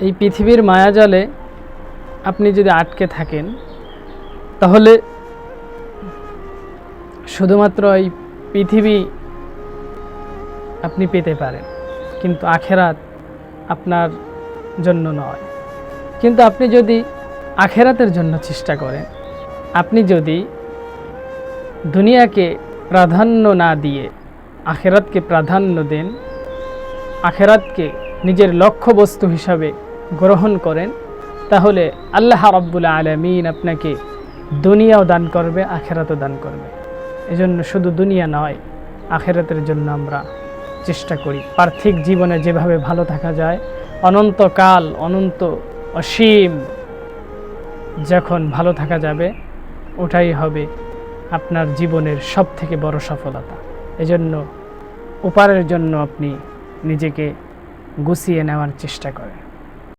এই পৃথিবীর মায়াজালে আপনি যদি আটকে থাকেন তাহলে শুধুমাত্র এই পৃথিবী আপনি পেতে পারেন, কিন্তু আখেরাত আপনার জন্য নয়। কিন্তু আপনি যদি আখেরাতের জন্য চেষ্টা করেন, আপনি যদি দুনিয়াকে প্রাধান্য না দিয়ে আখেরাতকে প্রাধান্য দেন, আখেরাতকে নিজের লক্ষ্যবস্তু হিসাবে গ্রহণ করেন, তাহলে আল্লাহ রাব্বুল আলামিন আপনাকে দুনিয়াও দান করবে, আখেরাতও দান করবে। এজন্য শুধু দুনিয়া নয়, আখেরাতের জন্য আমরা চেষ্টা করি। পার্থিব জীবনে যেভাবে ভালো থাকা যায়, অনন্তকাল, অনন্ত অসীম যখন ভালো থাকা যাবে, ওটাই হবে আপনার জীবনের সবথেকে বড় সফলতা। এজন্য ওপারের জন্য আপনি নিজেকে গুছিয়ে নেওয়ার চেষ্টা করেন।